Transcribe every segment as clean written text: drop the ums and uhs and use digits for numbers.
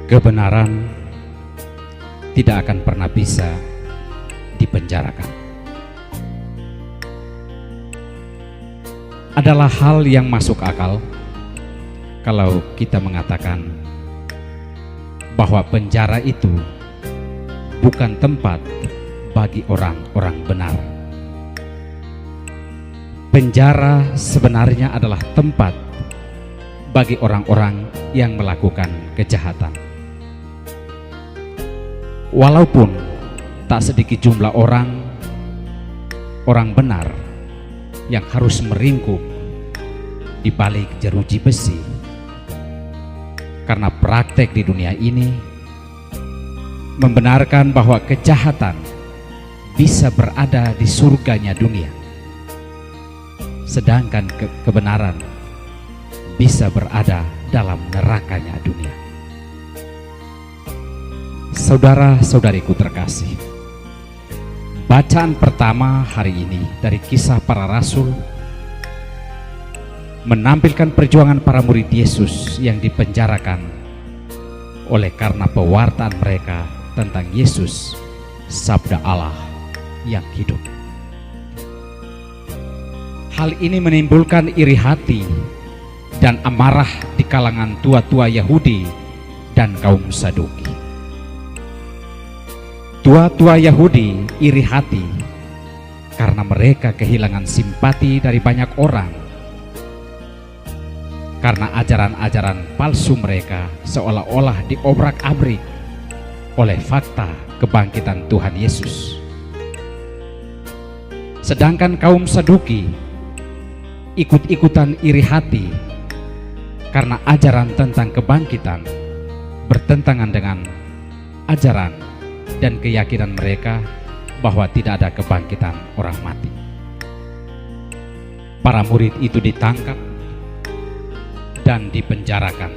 Kebenaran tidak akan pernah bisa dipenjarakan. Adalah hal yang masuk akal kalau kita mengatakan bahwa penjara itu bukan tempat bagi orang-orang benar. Penjara sebenarnya adalah tempat bagi orang-orang yang melakukan kejahatan. Walaupun tak sedikit jumlah orang benar yang harus meringkuk di balik jeruji besi, karena praktek di dunia ini membenarkan bahwa kejahatan bisa berada di surganya dunia, sedangkan kebenaran bisa berada dalam nerakanya dunia. Saudara-saudariku terkasih, bacaan pertama hari ini dari Kisah Para Rasul menampilkan perjuangan para murid Yesus yang dipenjarakan oleh karena pewartaan mereka tentang Yesus, Sabda Allah yang hidup. Hal ini menimbulkan iri hati dan amarah di kalangan tua-tua Yahudi dan kaum Saduki. Tua-tua Yahudi iri hati karena mereka kehilangan simpati dari banyak orang, karena ajaran-ajaran palsu mereka seolah-olah diobrak-abrik oleh fakta kebangkitan Tuhan Yesus. Sedangkan kaum Saduki ikut-ikutan iri hati karena ajaran tentang kebangkitan bertentangan dengan ajaran dan keyakinan mereka bahwa tidak ada kebangkitan orang mati. Para murid itu ditangkap dan dipenjarakan.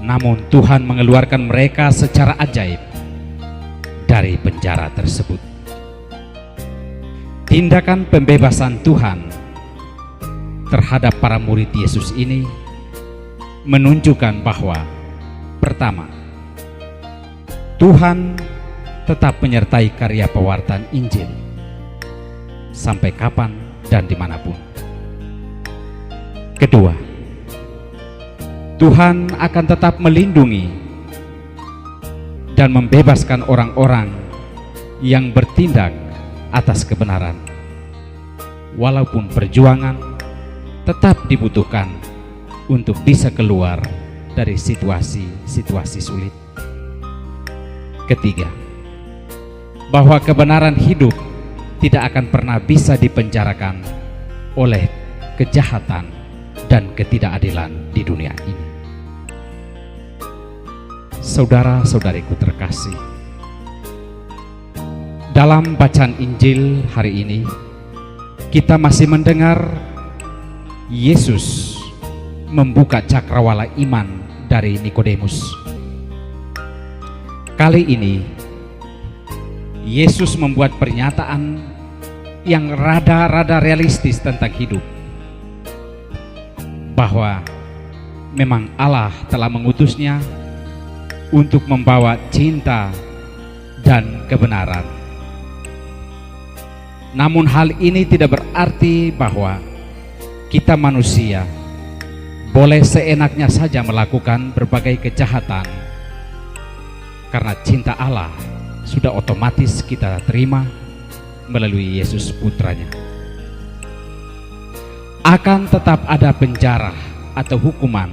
Namun Tuhan mengeluarkan mereka secara ajaib dari penjara tersebut. Tindakan pembebasan Tuhan terhadap para murid Yesus ini menunjukkan bahwa pertama, Tuhan tetap menyertai karya pewartaan Injil sampai kapan dan dimanapun. Kedua, Tuhan akan tetap melindungi dan membebaskan orang-orang yang bertindak atas kebenaran, walaupun perjuangan tetap dibutuhkan untuk bisa keluar dari situasi-situasi sulit. Ketiga, bahwa kebenaran hidup tidak akan pernah bisa dipenjarakan oleh kejahatan dan ketidakadilan di dunia ini. Saudara-saudariku terkasih, dalam bacaan Injil hari ini kita masih mendengar Yesus membuka cakrawala iman dari Nikodemus. Kali ini Yesus membuat pernyataan yang rada-rada realistis tentang hidup, bahwa memang Allah telah mengutusnya untuk membawa cinta dan kebenaran. Namun hal ini tidak berarti bahwa kita manusia boleh seenaknya saja melakukan berbagai kejahatan, karena cinta Allah sudah otomatis kita terima melalui Yesus Putranya. Akan tetap ada penjara atau hukuman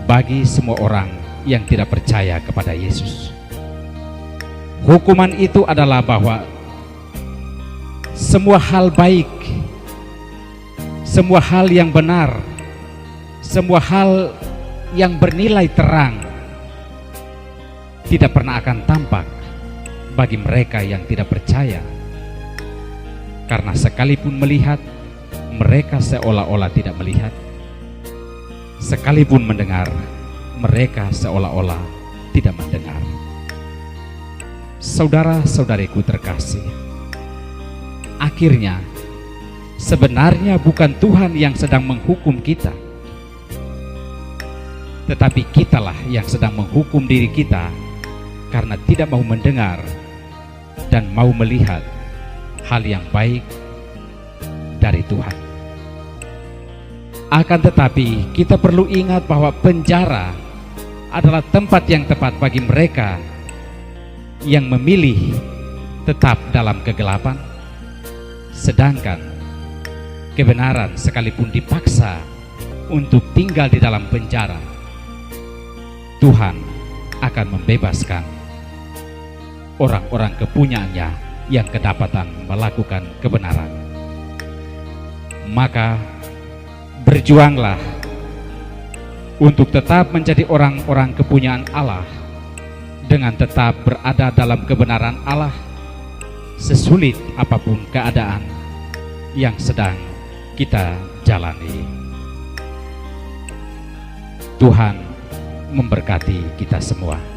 bagi semua orang yang tidak percaya kepada Yesus. Hukuman itu adalah bahwa semua hal baik, semua hal yang benar, semua hal yang bernilai terang tidak pernah akan tampak bagi mereka yang tidak percaya, karena sekalipun melihat, mereka seolah-olah tidak melihat, sekalipun mendengar, mereka seolah-olah tidak mendengar. Saudara-saudariku terkasih, akhirnya sebenarnya bukan Tuhan yang sedang menghukum kita, tetapi kitalah yang sedang menghukum diri kita karena tidak mau mendengar dan mau melihat hal yang baik dari Tuhan. Akan tetapi kita perlu ingat bahwa penjara adalah tempat yang tepat bagi mereka yang memilih tetap dalam kegelapan, sedangkan kebenaran sekalipun dipaksa untuk tinggal di dalam penjara, Tuhan akan membebaskan orang-orang kepunyaannya yang kedapatan melakukan kebenaran. Maka berjuanglah untuk tetap menjadi orang-orang kepunyaan Allah dengan tetap berada dalam kebenaran Allah, sesulit apapun keadaan yang sedang kita jalani. Tuhan memberkati kita semua.